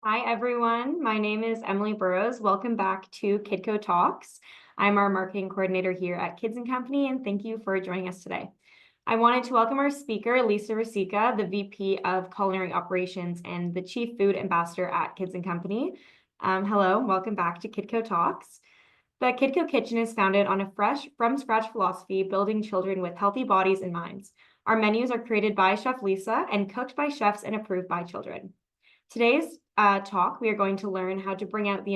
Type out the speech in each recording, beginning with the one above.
Hi, everyone. My name is Emily Burrows. Welcome back to Kidco Talks. I'm our marketing coordinator here at Kids and Company, and thank you for joining us today. I wanted to welcome our speaker, Lisa Ruscica, the VP of Culinary Operations and the Chief Food Ambassador at Kids and Company. Hello, welcome back to Kidco Talks. The Kidco Kitchen is founded on a fresh, from-scratch philosophy, building children with healthy bodies and minds. Our menus are created by Chef Lisa and cooked by chefs and approved by children. Today's talk, we are going to learn how to bring out the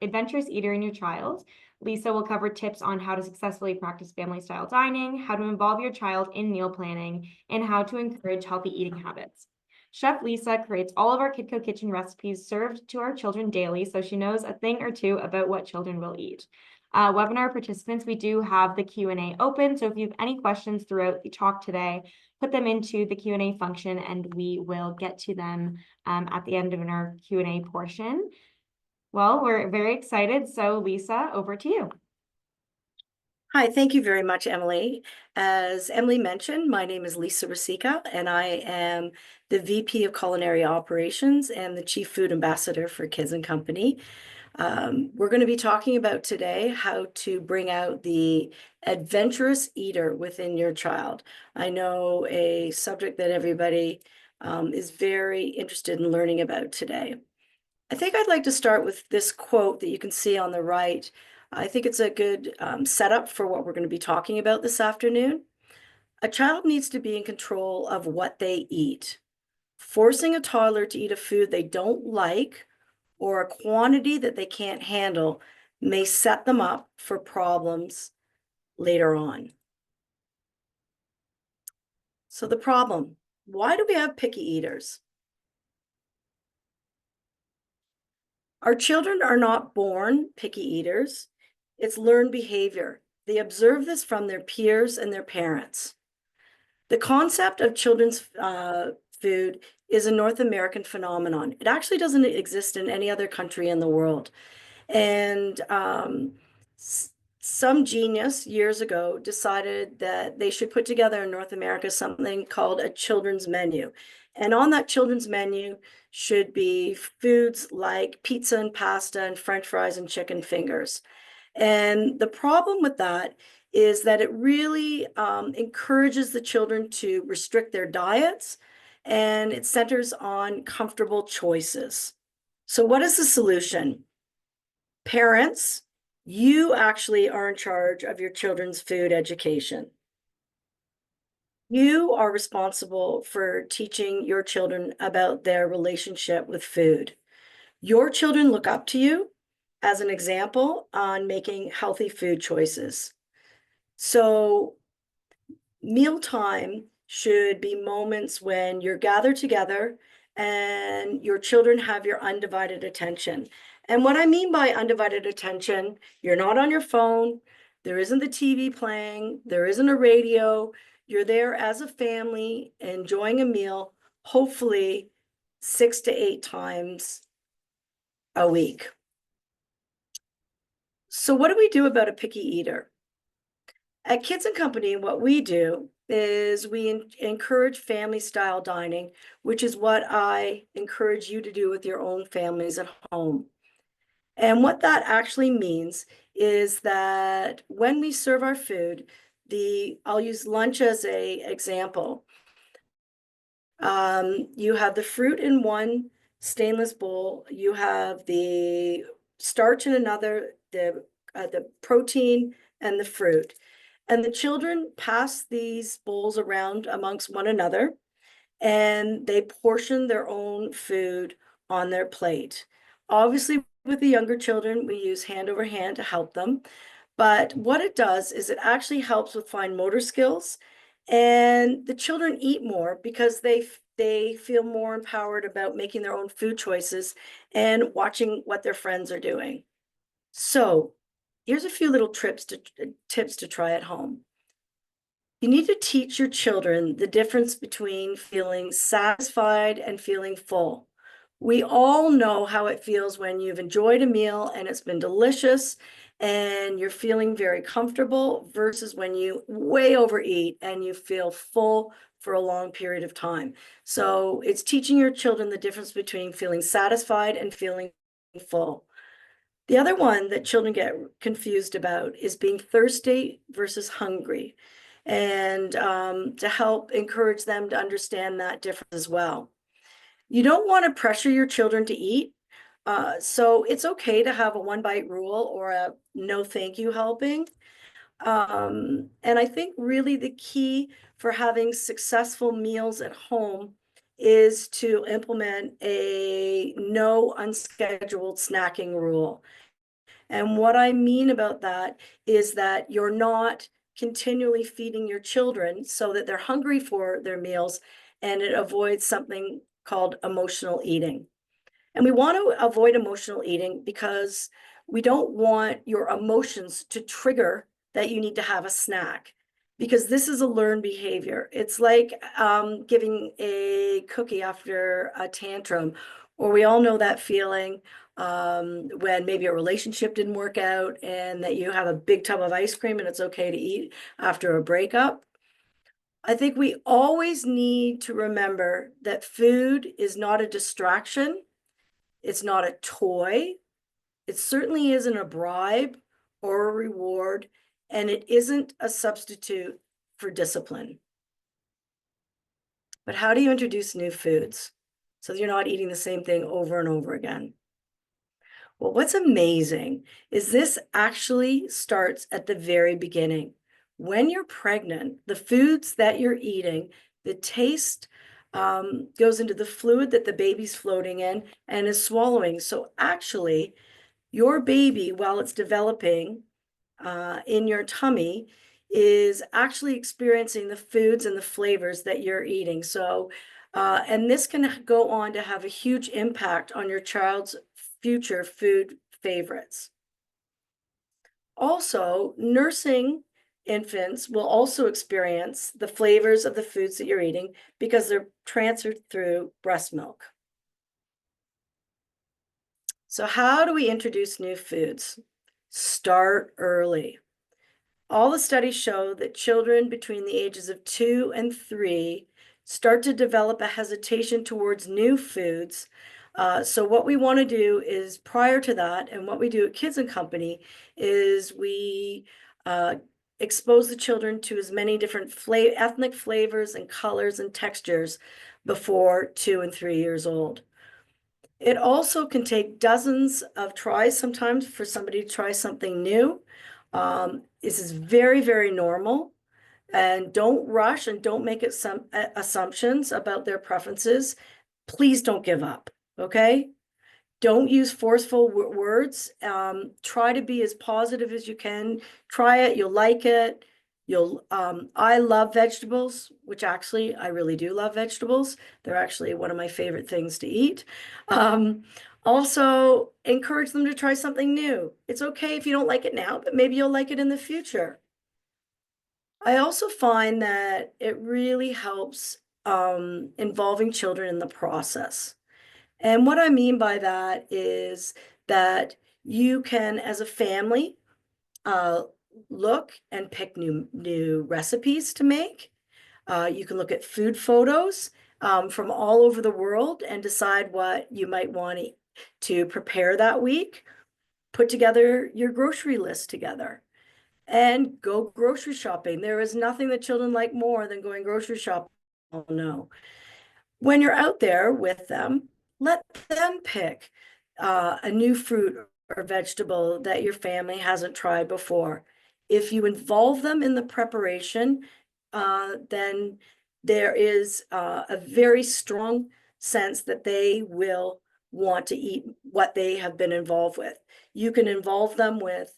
adventurous eater in your child. Lisa will cover tips on how to successfully practice family-style dining, how to involve your child in meal planning, and how to encourage healthy eating habits. Chef Lisa creates all of our Kidco Kitchen recipes served to our children daily, so she knows a thing or two about what children will eat. Webinar participants, we do have the Q&A open, so if you have any questions throughout the talk today, put them into the Q&A function and we will get to them at the end of our Q&A portion. Well, we're very excited. So Lisa, over to you. Hi, thank you very much, Emily. As Emily mentioned, my name is Lisa Ruscica, and I am the VP of Culinary Operations and the Chief Food Ambassador for Kids and Company. We're going to be talking about today how to bring out the adventurous eater within your child. I know a subject that everybody is very interested in learning about today. I think I'd like to start with this quote that you can see on the right. I think it's a good setup for what we're going to be talking about this afternoon. A child needs to be in control of what they eat. Forcing a toddler to eat a food they don't like or a quantity that they can't handle may set them up for problems later on. So the problem, why do we have picky eaters? Our children are not born picky eaters. It's learned behavior. They observe this from their peers and their parents. The concept of children's food is a North American phenomenon. It actually doesn't exist in any other country in the world. And some genius years ago decided that they should put together in North America something called a children's menu. And on that children's menu should be foods like pizza and pasta and French fries and chicken fingers. And the problem with that is that it really encourages the children to restrict their diets, and it centers on comfortable choices. So what is the solution? Parents, you actually are in charge of your children's food education. You are responsible for teaching your children about their relationship with food. Your children look up to you as an example on making healthy food choices. So mealtime should be moments when you're gathered together and your children have your undivided attention. And what I mean by undivided attention, you're not on your phone, there isn't the TV playing, there isn't a radio, you're there as a family enjoying a meal, hopefully 6 to 8 times a week. So what do we do about a picky eater? At Kids and Company, what we do is we encourage family-style dining, which is what I encourage you to do with your own families at home. And what that actually means is that when we serve our food, I'll use lunch as an example. You have the fruit in one stainless bowl, you have the starch in another, the protein and the fruit. And the children pass these bowls around amongst one another, and they portion their own food on their plate. Obviously, with the younger children, we use hand over hand to help them. But what it does is it actually helps with fine motor skills, and the children eat more because they feel more empowered about making their own food choices and watching what their friends are doing. So here's a few little tips to try at home. You need to teach your children the difference between feeling satisfied and feeling full. We all know how it feels when you've enjoyed a meal and it's been delicious and you're feeling very comfortable versus when you way overeat and you feel full for a long period of time. So it's teaching your children the difference between feeling satisfied and feeling full. The other one that children get confused about is being thirsty versus hungry, and to help encourage them to understand that difference as well. You don't want to pressure your children to eat. So it's okay to have a one bite rule or a no thank you helping. And I think really the key for having successful meals at home is to implement a no unscheduled snacking rule. And what I mean about that is that you're not continually feeding your children so that they're hungry for their meals, and it avoids something called emotional eating. And we want to avoid emotional eating because we don't want your emotions to trigger that you need to have a snack, because this is a learned behavior. It's like giving a cookie after a tantrum, or we all know that feeling when maybe a relationship didn't work out and that you have a big tub of ice cream and it's okay to eat after a breakup. I think we always need to remember that food is not a distraction. It's not a toy. It certainly isn't a bribe or a reward, and it isn't a substitute for discipline. But how do you introduce new foods so you're not eating the same thing over and over again? Well, what's amazing is this actually starts at the very beginning. When you're pregnant, the foods that you're eating, the taste goes into the fluid that the baby's floating in and is swallowing. So actually, your baby, while it's developing in your tummy, is actually experiencing the foods and the flavors that you're eating. So, and this can go on to have a huge impact on your child's future food favorites. Also, nursing infants will also experience the flavors of the foods that you're eating because they're transferred through breast milk. So how do we introduce new foods? Start early. All the studies show that children between the ages of 2 and 3 start to develop a hesitation towards new foods. So what we want to do is, prior to that, and what we do at Kids and Company, is we expose the children to as many different ethnic flavors and colors and textures before 2 and 3 years old. It also can take dozens of tries sometimes for somebody to try something new. This is very, very normal. And don't rush and don't make some assumptions about their preferences. Please don't give up, okay? Don't use forceful words. Try to be as positive as you can. Try it, you'll like it. I love vegetables, which actually I really do love vegetables. They're actually one of my favorite things to eat. Also encourage them to try something new. It's okay if you don't like it now, but maybe you'll like it in the future. I also find that it really helps involving children in the process. And what I mean by that is that you can, as a family, look and pick new recipes to make. You can look at food photos from all over the world and decide what you might want to prepare that week. Put together your grocery list together and go grocery shopping. There is nothing that children like more than going grocery shopping. Oh no. When you're out there with them, let them pick a new fruit or vegetable that your family hasn't tried before. If you involve them in the preparation, then there is a very strong sense that they will want to eat what they have been involved with. You can involve them with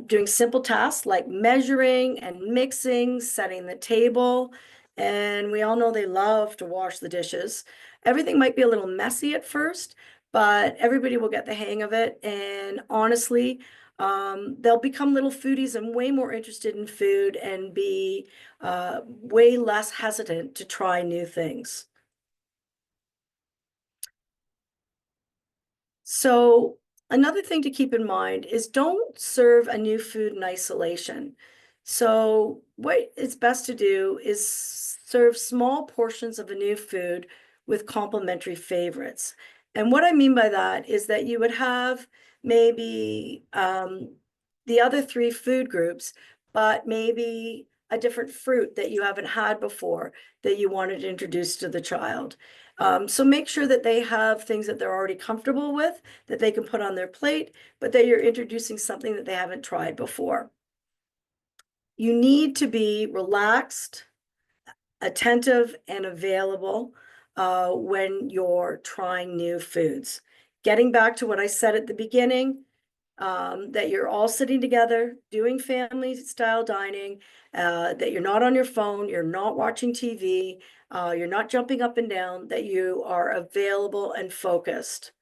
doing simple tasks like measuring and mixing, setting the table. And we all know they love to wash the dishes. Everything might be a little messy at first, but everybody will get the hang of it. And honestly, they'll become little foodies and way more interested in food and be way less hesitant to try new things. So another thing to keep in mind is don't serve a new food in isolation. So what is best to do is serve small portions of a new food with complementary favorites. And what I mean by that is that you would have maybe the other three food groups, but maybe a different fruit that you haven't had before that you wanted to introduce to the child. So make sure that they have things that they're already comfortable with, that they can put on their plate, but that you're introducing something that they haven't tried before. You need to be relaxed, attentive, and available when you're trying new foods. Getting back to what I said at the beginning, that you're all sitting together, doing family style dining, that you're not on your phone, you're not watching TV, you're not jumping up and down, that you are available and focused.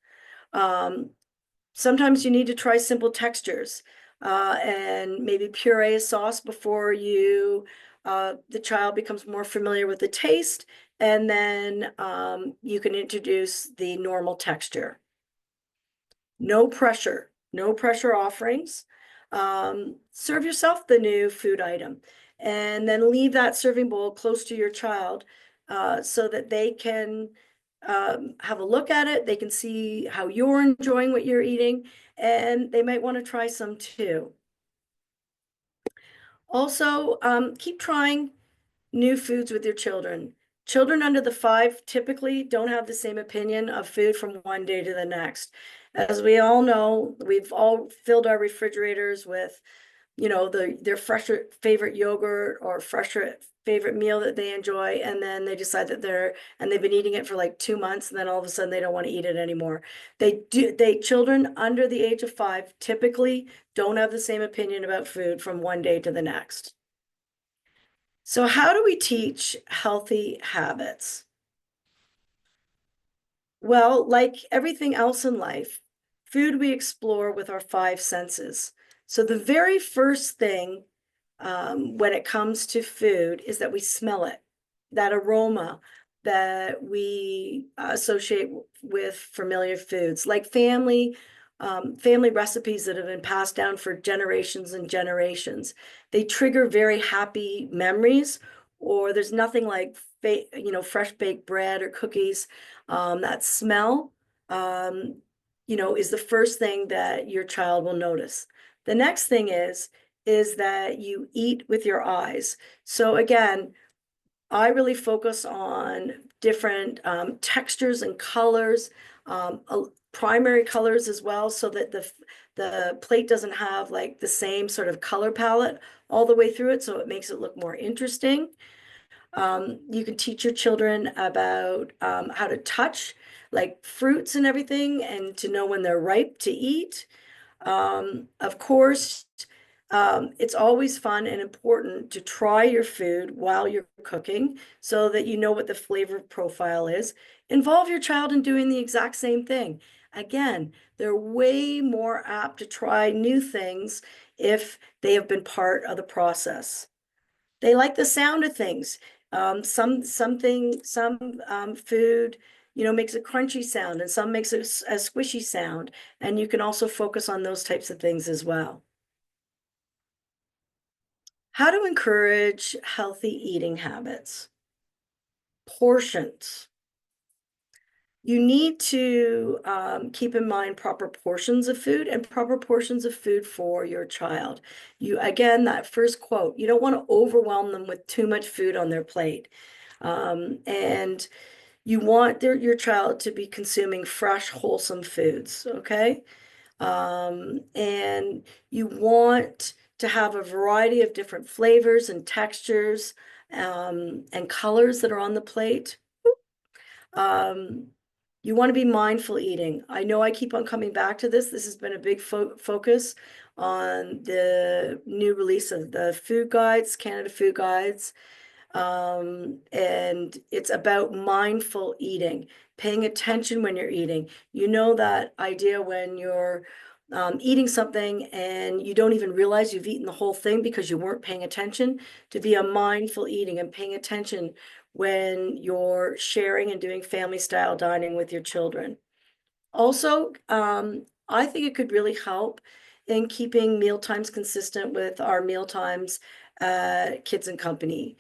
Sometimes you need to try simple textures and maybe puree a sauce before the child becomes more familiar with the taste, and then you can introduce the normal texture. No pressure, no pressure offerings. Serve yourself the new food item and then leave that serving bowl close to your child so that they can have a look at it. They can see how you're enjoying what you're eating, and they might want to try some too. Also, keep trying new foods with your children. Children under the 5 typically don't have the same opinion of food from one day to the next. As we all know, we've all filled our refrigerators with, their fresher favorite yogurt or fresher favorite meal that they enjoy, and then they decide that they've been eating it for like 2 months, and then all of a sudden they don't want to eat it anymore. Children under the age of 5 typically don't have the same opinion about food from one day to the next. So how do we teach healthy habits? Well, like everything else in life, food we explore with our 5 senses. So the very first thing when it comes to food is that we smell it, that aroma that we associate with familiar foods, like family recipes that have been passed down for generations and generations. They trigger very happy memories, or there's nothing like fresh baked bread or cookies. That smell, is the first thing that your child will notice. The next thing is that you eat with your eyes. So again, I really focus on different textures and colors, primary colors as well, so that the plate doesn't have like the same sort of color palette all the way through it, so it makes it look more interesting. You can teach your children about how to touch like fruits and everything, and to know when they're ripe to eat. Of course, it's always fun and important to try your food while you're cooking so that you know what the flavor profile is. Involve your child in doing the exact same thing. Again, they're way more apt to try new things if they have been part of the process. They like the sound of things. Some food, makes a crunchy sound, and some makes a squishy sound. And you can also focus on those types of things as well. How to encourage healthy eating habits. Portions. You need to keep in mind proper portions of food and proper portions of food for your child. Again, that first quote, you don't want to overwhelm them with too much food on their plate. And you want your child to be consuming fresh, wholesome foods, okay? And you want to have a variety of different flavors and textures and colors that are on the plate. You want to be mindful eating. I know I keep on coming back to this. This has been a big focus on the new release of the food guides, Canada Food Guides. And it's about mindful eating, paying attention when you're eating. You know that idea when you're eating something and you don't even realize you've eaten the whole thing because you weren't paying attention. To be a mindful eating and paying attention when you're sharing and doing family style dining with your children. Also, I think it could really help in keeping meal times consistent with our meal times at Kids and Company.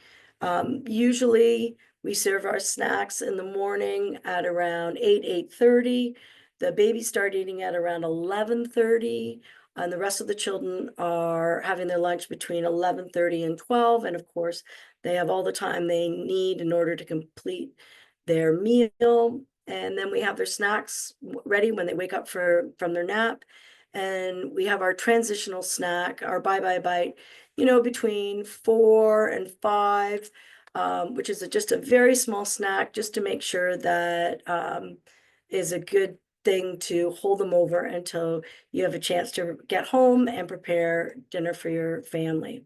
Usually we serve our snacks in the morning at around 8:30. The babies start eating at around 11:30. And the rest of the children are having their lunch between 11:30 and 12. And of course, they have all the time they need in order to complete their meal. And then we have their snacks ready when they wake up from their nap. And we have our transitional snack, our bye-bye bite, between 4 and 5, which is just a very small snack, just to make sure that is a good thing to hold them over until you have a chance to get home and prepare dinner for your family.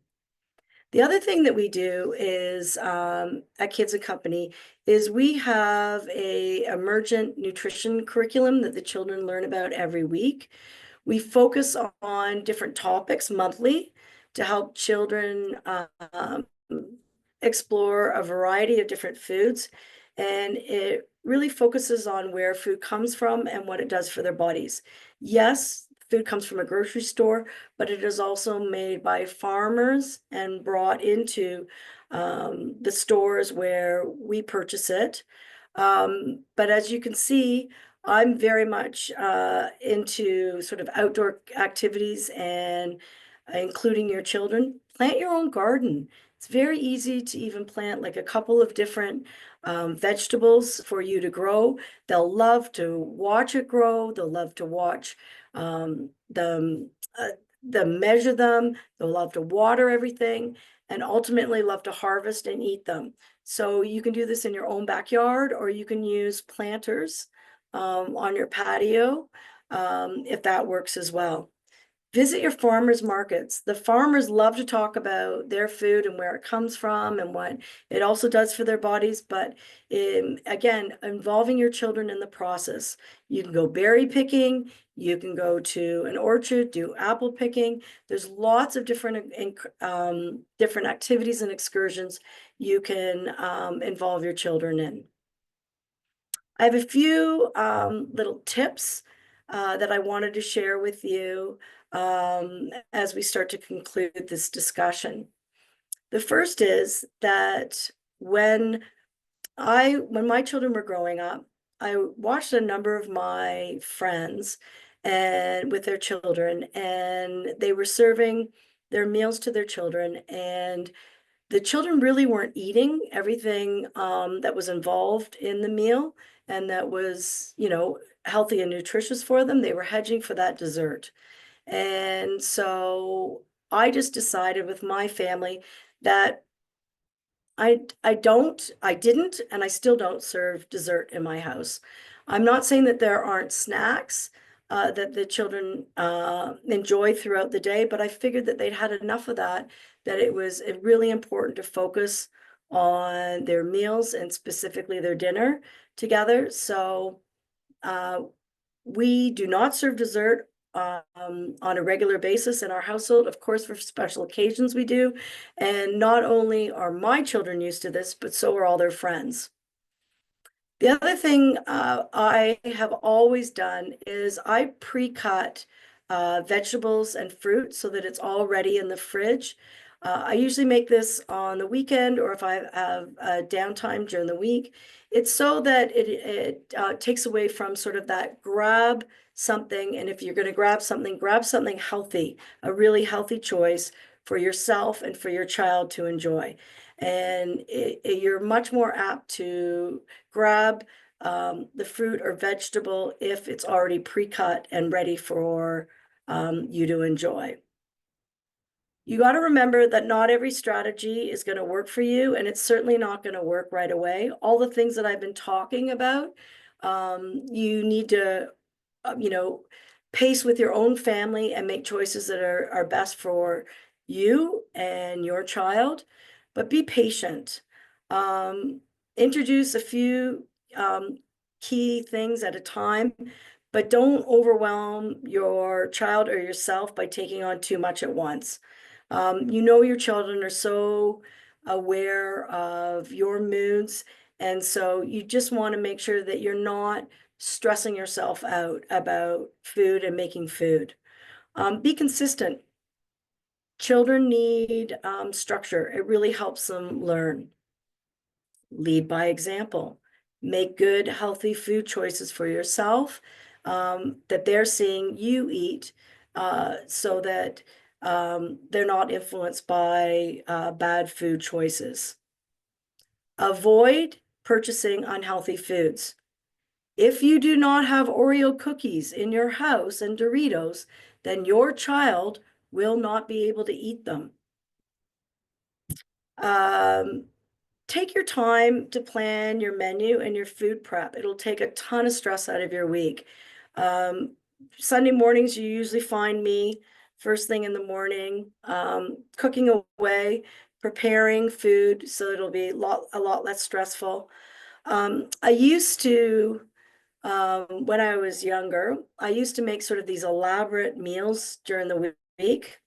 The other thing that we do is at Kids and Company is we have a emergent nutrition curriculum that the children learn about every week. We focus on different topics monthly to help children explore a variety of different foods. And it really focuses on where food comes from and what it does for their bodies. Yes, food comes from a grocery store, but it is also made by farmers and brought into the stores where we purchase it. But as you can see, I'm very much into sort of outdoor activities and including your children. Plant your own garden. It's very easy to even plant like a couple of different vegetables for you to grow. They'll love to watch it grow. They'll love to watch them measure them. They'll love to water everything and ultimately love to harvest and eat them. So you can do this in your own backyard, or you can use planters on your patio if that works as well. Visit your farmers markets. The farmers love to talk about their food and where it comes from and what it also does for their bodies. But again, involving your children in the process. You can go berry picking. You can go to an orchard, do apple picking. There's lots of different different activities and excursions you can involve your children in. I have a few little tips that I wanted to share with you as we start to conclude this discussion. The first is that when my children were growing up, I watched a number of my friends and with their children, and they were serving their meals to their children, and the children really weren't eating everything that was involved in the meal and that was, healthy and nutritious for them. They were hedging for that dessert. And so I just decided with my family that I didn't, and I still don't serve dessert in my house. I'm not saying that there aren't snacks that the children enjoy throughout the day, but I figured that they'd had enough of that, that it was really important to focus on their meals and specifically their dinner together. So we do not serve dessert on a regular basis in our household. Of course, for special occasions we do. And not only are my children used to this, but so are all their friends. The other thing I have always done is I pre-cut vegetables and fruit so that it's all ready in the fridge. I usually make this on the weekend or if I have downtime during the week. It's so that it takes away from sort of that grab something. And if you're going to grab something healthy, a really healthy choice for yourself and for your child to enjoy. And you're much more apt to grab the fruit or vegetable if it's already pre-cut and ready for you to enjoy. You got to remember that not every strategy is going to work for you, and it's certainly not going to work right away. All the things that I've been talking about, you need to, pace with your own family and make choices that are best for you and your child, but be patient. Introduce a few key things at a time, but don't overwhelm your child or yourself by taking on too much at once. Your children are so aware of your moods, and so you just want to make sure that you're not stressing yourself out about food and making food. Be consistent. Children need structure. It really helps them learn. Lead by example. Make good, healthy food choices for yourself that they're seeing you eat so that they're not influenced by bad food choices. Avoid purchasing unhealthy foods. If you do not have Oreo cookies in your house and Doritos, then your child will not be able to eat them. Take your time to plan your menu and your food prep. It'll take a ton of stress out of your week. Sunday mornings, you usually find me first thing in the morning, cooking away, preparing food, so it'll be a lot less stressful. I used to, when I was younger, I used to make sort of these elaborate meals during the week.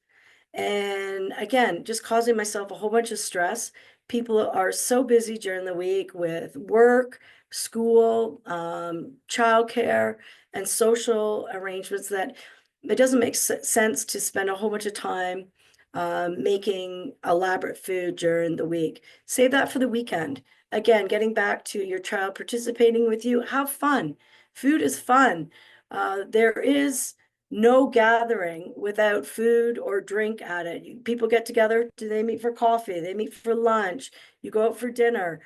And again, just causing myself a whole bunch of stress. People are so busy during the week with work, school, childcare, and social arrangements that it doesn't make sense to spend a whole bunch of time making elaborate food during the week. Save that for the weekend. Again, getting back to your child participating with you, have fun. Food is fun. There is no gathering without food or drink at it. People get together, do they meet for coffee? They meet for lunch. You go out for dinner.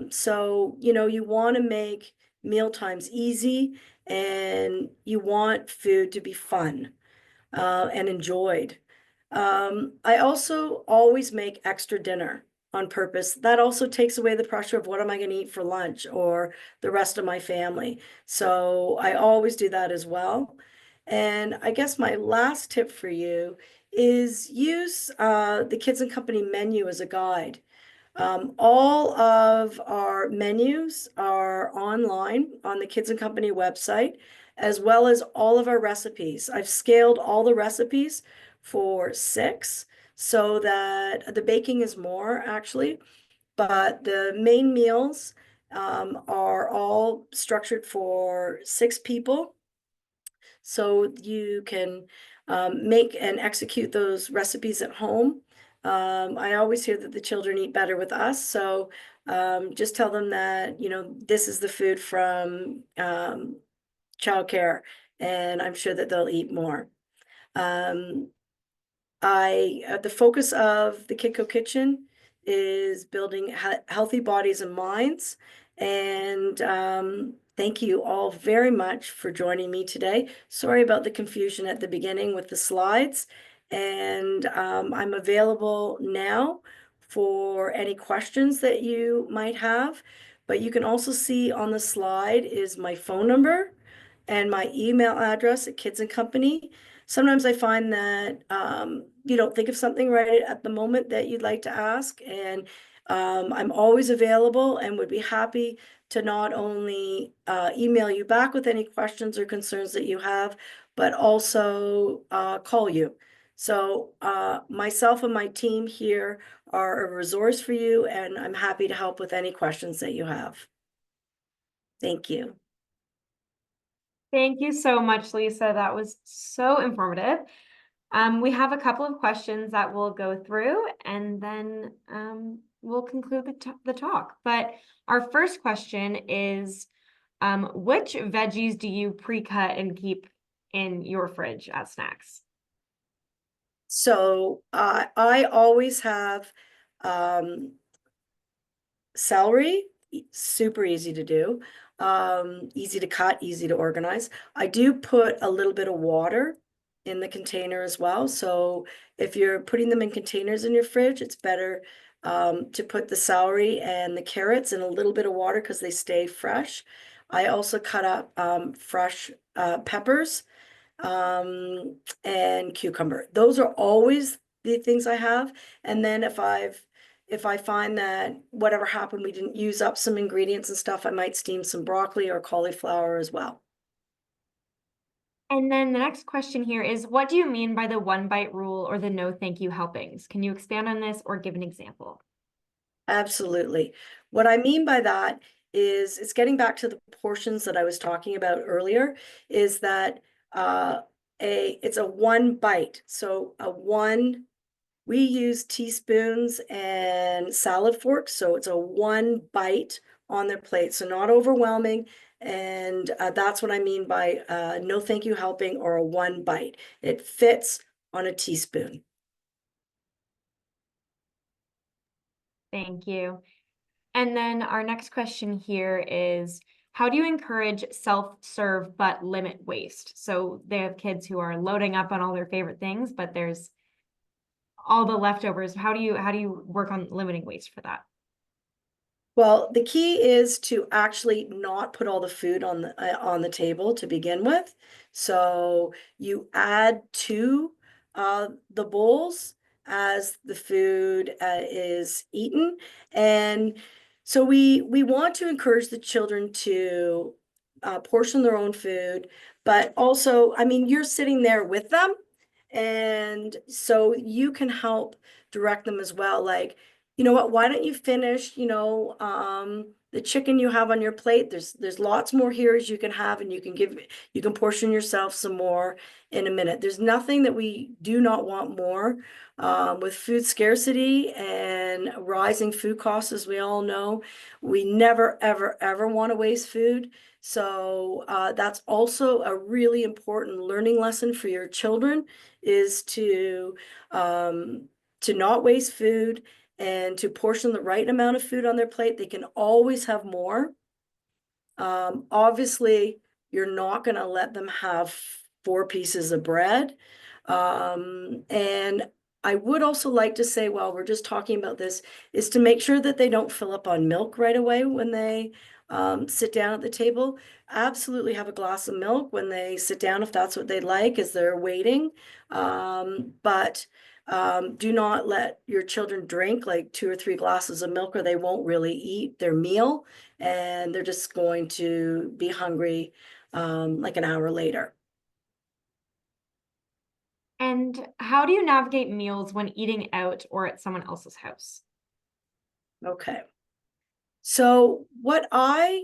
So, you want to make meal times easy and you want food to be fun and enjoyed. I also always make extra dinner on purpose. That also takes away the pressure of what am I going to eat for lunch or the rest of my family. So I always do that as well. And I guess my last tip for you is use the Kids and Company menu as a guide. All of our menus are online on the Kids and Company website, as well as all of our recipes. I've scaled all the recipes for 6 so that the baking is more actually, but the main meals are all structured for 6 people. So you can make and execute those recipes at home. I always hear that the children eat better with us. So just tell them that, this is the food from childcare, and I'm sure that they'll eat more. Um, the focus of the Kidco Kitchen is building healthy bodies and minds. And thank you all very much for joining me today. Sorry about the confusion at the beginning with the slides. And I'm available now for any questions that you might have. But you can also see on the slide is my phone number and my email address at Kids and Company. Sometimes I find that you don't think of something right at the moment that you'd like to ask, and I'm always available and would be happy to not only email you back with any questions or concerns that you have, but also call you. So myself and my team here are a resource for you, and I'm happy to help with any questions that you have. Thank you. Thank you so much, Lisa. That was so informative. We have a couple of questions that we'll go through and then we'll conclude the talk. But our first question is, which veggies do you pre-cut and keep in your fridge as snacks? So I always have celery, super easy to do, easy to cut, easy to organize. I do put a little bit of water in the container as well. So if you're putting them in containers in your fridge, it's better to put the celery and the carrots in a little bit of water because they stay fresh. I also cut up fresh peppers and cucumber. Those are always the things I have. And then if I find that whatever happened, we didn't use up some ingredients and stuff, I might steam some broccoli or cauliflower as well. And then the next question here is, what do you mean by the one bite rule or the no thank you helpings? Can you expand on this or give an example? Absolutely. What I mean by that is it's getting back to the portions that I was talking about earlier, is that it's a one bite. So a one We use teaspoons and salad forks, so it's a one bite on their plate, so not overwhelming. And that's what I mean by no thank you helping or a one bite. It fits on a teaspoon. Thank you. And then our next question here is, how do you encourage self-serve but limit waste? So they have kids who are loading up on all their favorite things, but there's all the leftovers. How do you work on limiting waste for that? Well, the key is to actually not put all the food on the table to begin with. So you add to the bowls as the food is eaten, and so we want to encourage the children to portion their own food, but also, I mean, you're sitting there with them, and so you can help direct them as well, like, you know what, why don't you finish, the chicken you have on your plate? There's lots more here as you can have, and you can portion yourself some more in a minute. There's nothing that we do not want more. With food scarcity and rising food costs, as we all know, we never, ever, ever want to waste food. So that's also a really important learning lesson for your children, is to not waste food and to portion the right amount of food on their plate. They can always have more. Obviously, you're not going to let them have 4 pieces of bread. And I would also like to say, while we're just talking about this, is to make sure that they don't fill up on milk right away when they sit down at the table. Absolutely have a glass of milk when they sit down if that's what they'd like as they're waiting. But do not let your children drink like 2 or 3 glasses of milk, or they won't really eat their meal, and they're just going to be hungry like an hour later. And how do you navigate meals when eating out or at someone else's house? Okay. So what I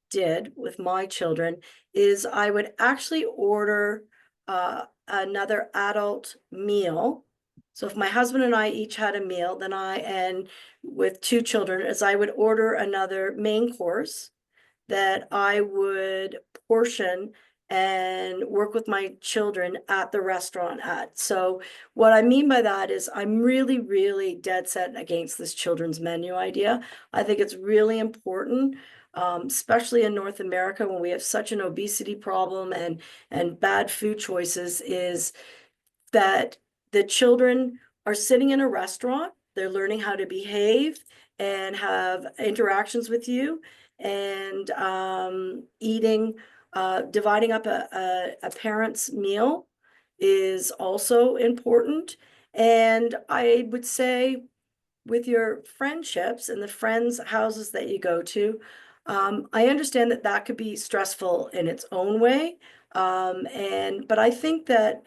did with my children is I would actually order another adult meal. So if my husband and I each had a meal, then and with 2 children, as I would order another main course that I would portion and work with my children at the restaurant at. So what I mean by that is I'm really, really dead set against this children's menu idea. I think it's really important, especially in North America when we have such an obesity problem and bad food choices, is that the children are sitting in a restaurant, they're learning how to behave and have interactions with you, and eating, dividing up a parent's meal is also important. And I would say with your friendships and the friends' houses that you go to, I understand that that could be stressful in its own way. But I think that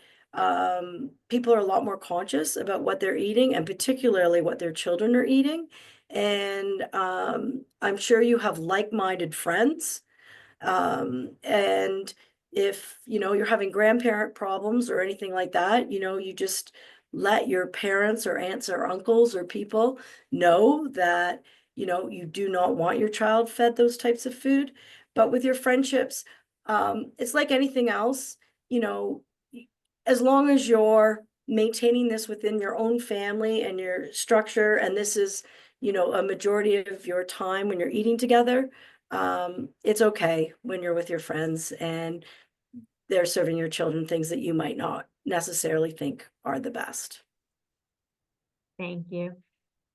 people are a lot more conscious about what they're eating, and particularly what their children are eating. And I'm sure you have like-minded friends, and if, you're having grandparent problems or anything like that, you just let your parents or aunts or uncles or people know that, you do not want your child fed those types of food. But with your friendships, it's like anything else, you know, as long as you're maintaining this within your own family and your structure, and this is, a majority of your time when you're eating together, it's okay when you're with your friends and they're serving your children things that you might not necessarily think are the best. Thank you.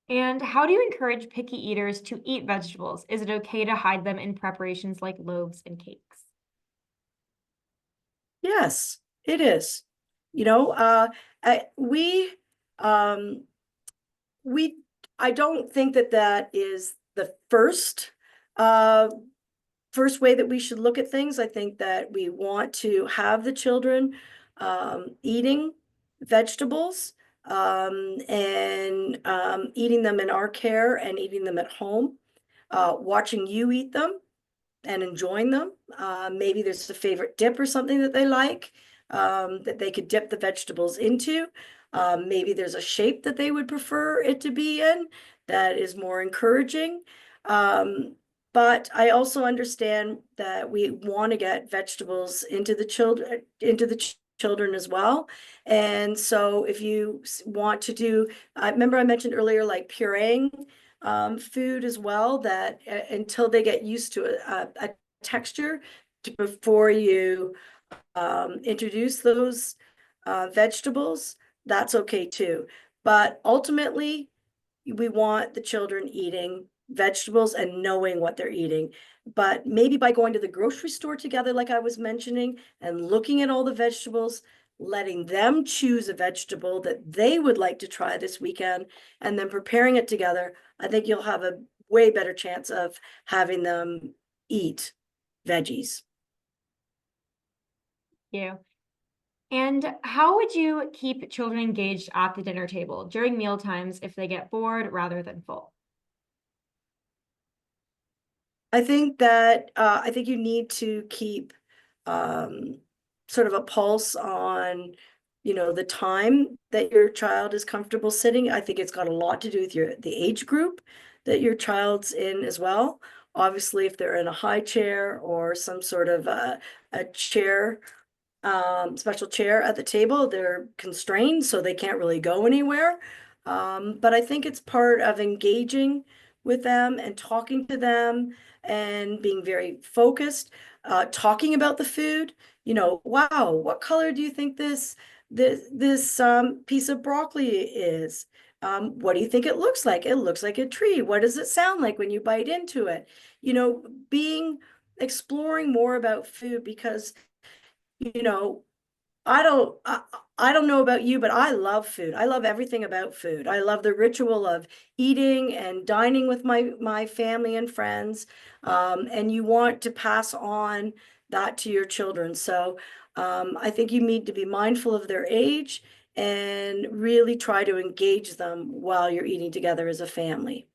And how do you encourage picky eaters to eat vegetables? Is it okay to hide them in preparations like loaves and cakes? Yes, it is. You know, I, um, we, I don't think that that is the uh, first way that we should look at things. I think that we want to have the children eating vegetables, and eating them in our care and eating them at home, watching you eat them and enjoying them. Maybe there's a favorite dip or something that they like, that they could dip the vegetables into. Maybe there's a shape that they would prefer it to be in that is more encouraging. But I also understand that we want to get vegetables into the children as well. And so if you want to do, I remember I mentioned earlier, like pureeing food as well, that until they get used to a texture before you introduce those vegetables, that's okay too. But ultimately, we want the children eating vegetables and knowing what they're eating. But maybe by going to the grocery store together, like I was mentioning, and looking at all the vegetables, letting them choose a vegetable that they would like to try this weekend, and then preparing it together, I think you'll have a way better chance of having them eat veggies. You. And how would you keep children engaged at the dinner table during meal times if they get bored rather than full? I think you need to keep sort of a pulse on, the time that your child is comfortable sitting. I think it's got a lot to do with the age group that your child's in as well. Obviously, if they're in a high chair or some sort of a chair, special chair at the table, they're constrained, so they can't really go anywhere. But I think it's part of engaging with them and talking to them and being very focused, talking about the food. Wow, what color do you think this piece of broccoli is? What do you think it looks like? It looks like a tree. What does it sound like when you bite into it? Being exploring more about food, because you know, I don't know about you, but I love food. I love everything about food. I love the ritual of eating and dining with my family and friends. And you want to pass on that to your children. So I think you need to be mindful of their age and really try to engage them while you're eating together as a family.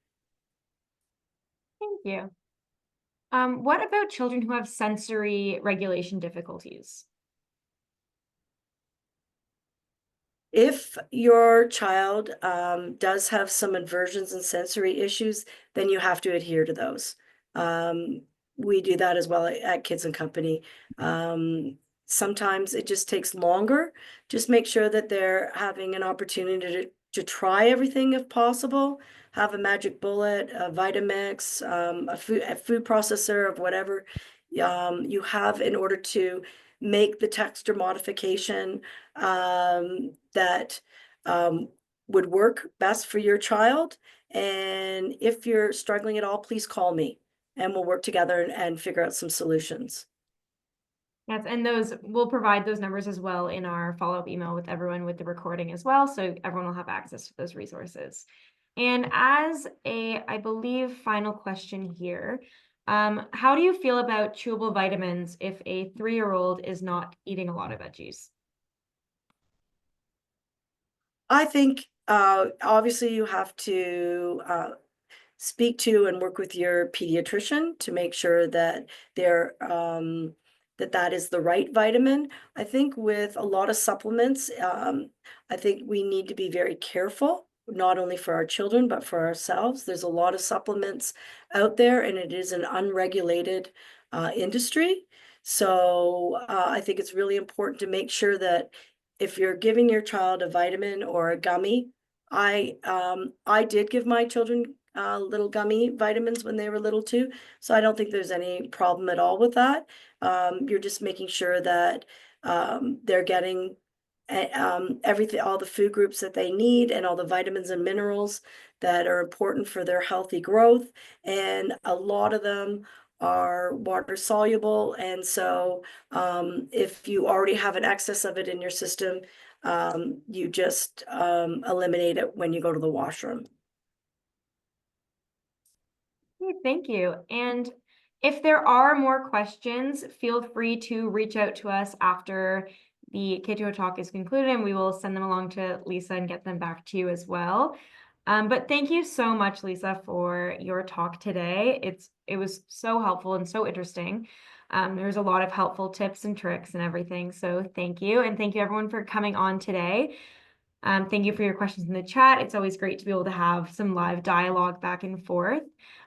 Thank you. What about children who have sensory regulation difficulties? If your child does have some aversions and sensory issues, then you have to adhere to those. We do that as well at Kids and Company. Sometimes it just takes longer. Just make sure that they're having an opportunity to try everything if possible. Have a magic bullet, a Vitamix, a food processor of whatever you have in order to make the texture modification that would work best for your child. And if you're struggling at all, please call me and we'll work together and figure out some solutions. Yes, and we'll provide those numbers as well in our follow-up email with everyone with the recording as well, so everyone will have access to those resources. And as I believe, final question here, how do you feel about chewable vitamins if a 3-year-old is not eating a lot of veggies? I think obviously you have to speak to and work with your pediatrician to make sure that they're that is the right vitamin. I think with a lot of supplements, I think we need to be very careful, not only for our children, but for ourselves. There's a lot of supplements out there, and it is an unregulated industry. So I think it's really important to make sure that if you're giving your child a vitamin or a gummy, I did give my children little gummy vitamins when they were little too. So I don't think there's any problem at all with that. You're just making sure that they're getting everything, all the food groups that they need and all the vitamins and minerals that are important for their healthy growth. And a lot of them are water soluble. And so if you already have an excess of it in your system, you just eliminate it when you go to the washroom. Okay, thank you. And if there are more questions, feel free to reach out to us after the Kidco Talk is concluded, and we will send them along to Lisa and get them back to you as well. But thank you so much, Lisa, for your talk today. It was so helpful and so interesting. There's a lot of helpful tips and tricks and everything. So thank you. And thank you everyone for coming on today. Thank you for your questions in the chat. It's always great to be able to have some live dialogue back and forth.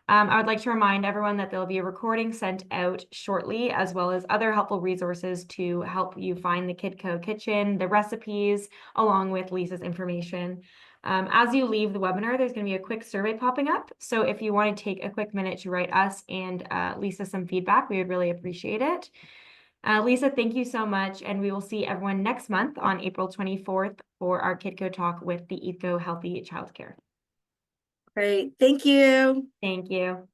I would like to remind everyone that there'll be a recording sent out shortly, as well as other helpful resources to help you find the Kidco kitchen, the recipes, along with Lisa's information. As you leave the webinar, there's going to be a quick survey popping up. So if you want to take a quick minute to write us and Lisa some feedback, we would really appreciate it. Lisa, thank you so much, and we will see everyone next month on April 24th for our Kidco Talk with the Eco Healthy Childcare. Great. Thank you. Thank you.